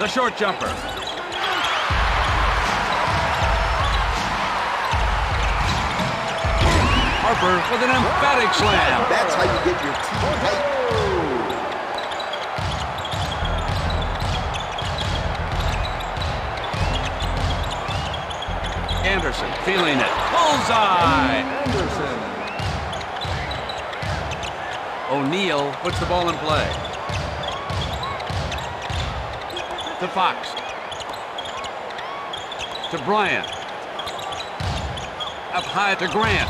The short jumper. Harper with an emphatic slam. That's how you get your team hype. Anderson feeling it. Bullseye. Anderson. O'Neal puts the ball in play. To Fox. To Bryant. Up high to Grant.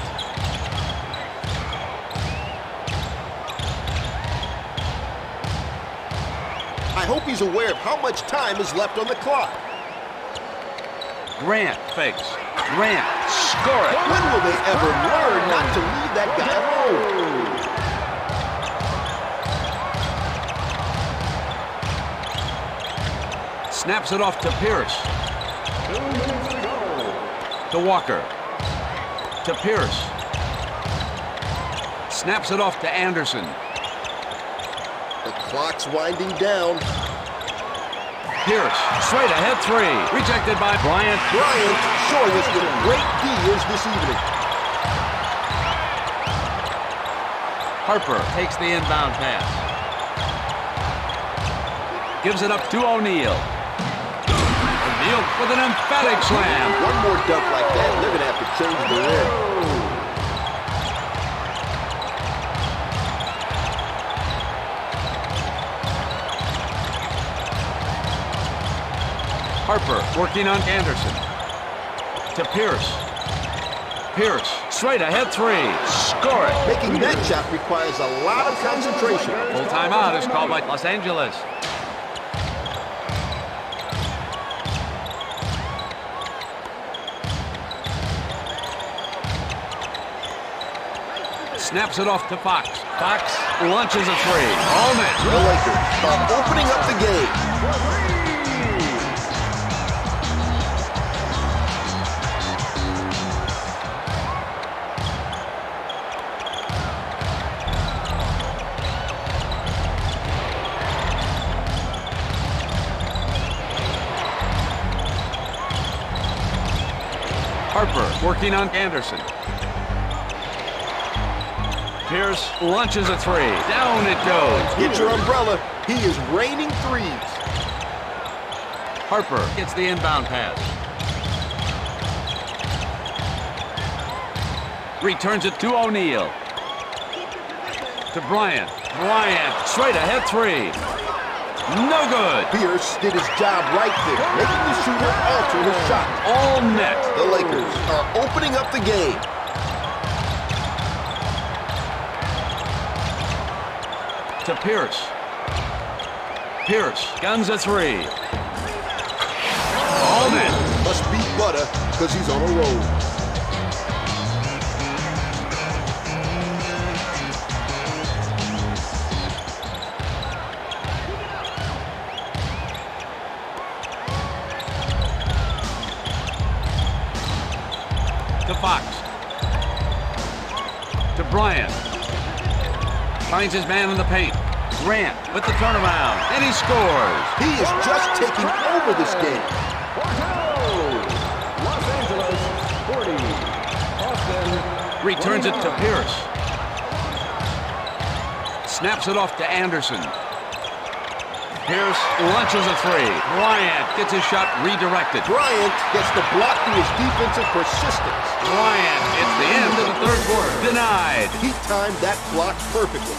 I hope he's aware of how much time is left on the clock. Grant fakes. Grant, score it. When will they ever learn not to leave that guy alone? Snaps it off to Pierce. 2 minutes to go. To Walker. To Pierce. Snaps it off to Anderson. The clock's winding down. Pierce, straight ahead three. Rejected by Bryant. Bryant showing us what great he is this evening. Harper takes the inbound pass. Gives it up to O'Neal. O'Neal with an emphatic slam. One more dunk like that, and they're going to have to change the rim. Harper working on Anderson. To Pierce. Pierce, straight ahead three. Score it. Making that shot requires a lot of concentration. Full timeout is called by Los Angeles. Snaps it off to Fox. Fox launches a three. All net. The Lakers are opening up the game. Harper working on Anderson. Pierce launches a three. Down it goes. Get your umbrella. He is raining threes. Harper gets the inbound pass. Returns it to O'Neal. To Bryant. Bryant, straight ahead three. No good. Pierce did his job right there, making the shooter alter his shot. All net. The Lakers are opening up the game. To Pierce. Pierce guns a three. All net. Must beat Butter because he's on a roll. To Fox. To Bryant. Finds his man in the paint. Grant with the turnaround, and he scores. He is just taking over this game. Los Angeles 40. Boston. Returns it to Pierce. Snaps it off to Anderson. Pierce launches a three. Bryant gets his shot redirected. Bryant gets the block through his defensive persistence. Bryant, it's the end of the third quarter. Denied. He timed that block perfectly.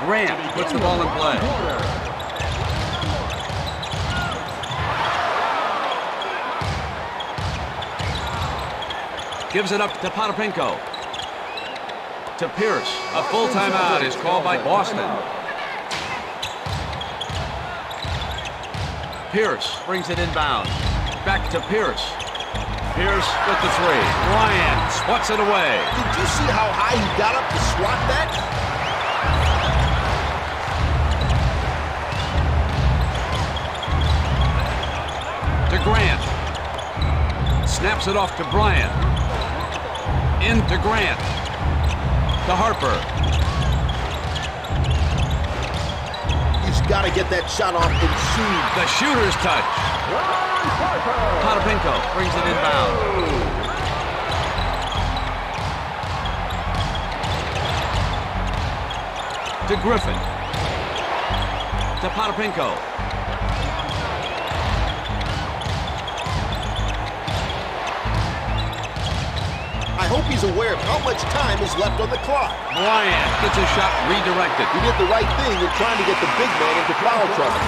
Grant puts the ball in play. Gives it up to Potapinko. To Pierce. A full timeout is called by Boston. Pierce brings it inbound. Back to Pierce. Pierce with the three. Bryant swats it away. Did you see how high he got up to swat that? To Grant. Snaps it off to Bryant. Into Grant. to Harper. He's got to get that shot off and soon. The shooter's touch. Potapinko brings it inbound. To Griffin. To Potapinko. I hope he's aware of how much time is left on the clock. Bryant gets a shot redirected. He did the right thing in trying to get the big man into foul trouble.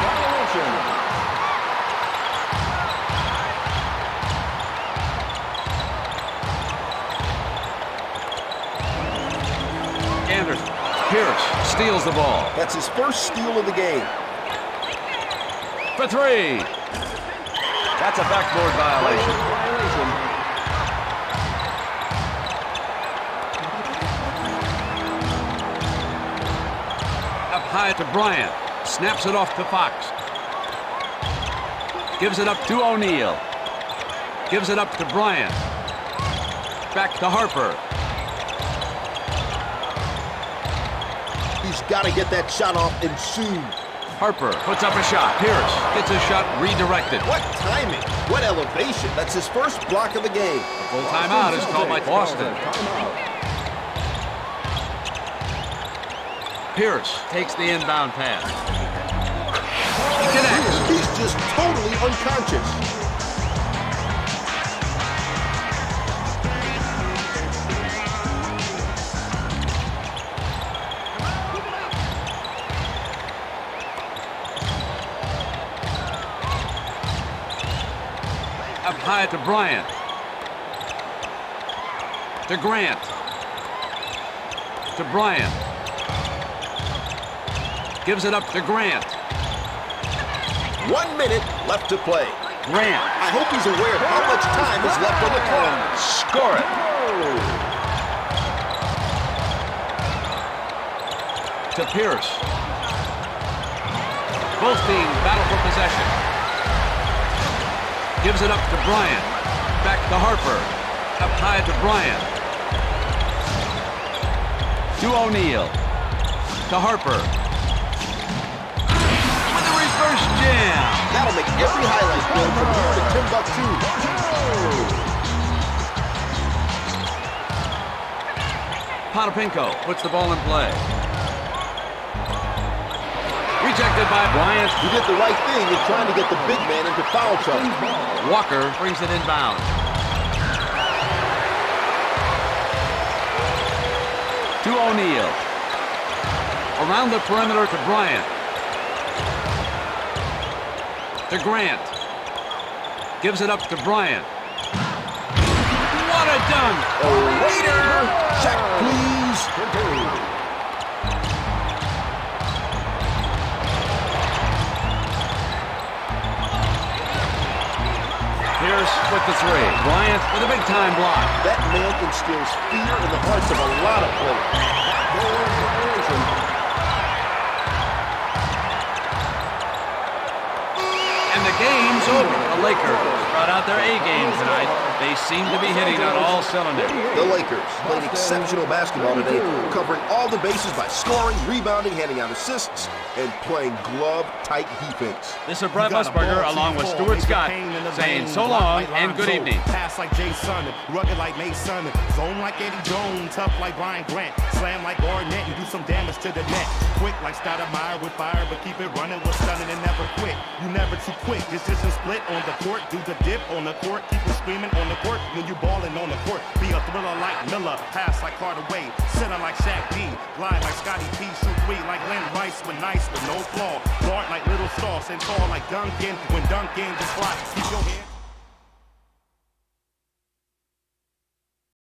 Anderson. Pierce steals the ball. That's his first steal of the game. For three. That's a backboard violation. Up high to Bryant. Snaps it off to Fox. Gives it up to O'Neal. Gives it up to Bryant. Back to Harper. He's got to get that shot off and soon. Harper puts up a shot. Pierce gets a shot redirected. What timing. What elevation. That's his first block of the game. Full timeout is called by Boston. Pierce takes the inbound pass. He connects. He's just totally unconscious. Up high to Bryant. To Grant. To Bryant. Gives it up to Grant. 1 minute left to play. Grant. I hope he's aware of how much time is left on the clock. Score it. To Pierce. Both teams battle for possession. Gives it up to Bryant. Back to Harper. Up high to Bryant. To O'Neal. To Harper. With the reverse jam. That'll make every highlight reel from here to Timbuktu. Potapinko puts the ball in play. Rejected by Bryant. He did the right thing in trying to get the big man into foul trouble. Walker brings it inbound. To O'Neal. Around the perimeter to Bryant. To Grant. Gives it up to Bryant. What a dunk! Waiter! Check, please. Pierce with the three. Bryant with a big-time block. That man instills fear in the hearts of a lot of players. And the game's over. The Lakers brought out their A game tonight. They seem to be hitting on all cylinders. The Lakers played exceptional basketball today, covering all the bases by scoring, rebounding, handing out assists, and playing glove-tight defense. This is Brett Musburger along with Stuart Scott saying so long and good evening. Pass like Jason, rugged like Mason, zone like Eddie Jones, tough like Brian Grant, slam like Garnett and do some damage to the net. Quick like Stoudemire with fire, but keep it running with stunning and never quit. You never too quick, decision split on the court, do the dip on the court, keep it screaming on the court when you ballin' on the court. Be a thriller like Miller, pass like Carter Wade, center like Shaq D, glide like Scotty P, shoot three like Len Rice with nice with no flaw, guard like Little Sauce and tall like Duncan when Duncan just fly. Keep your head.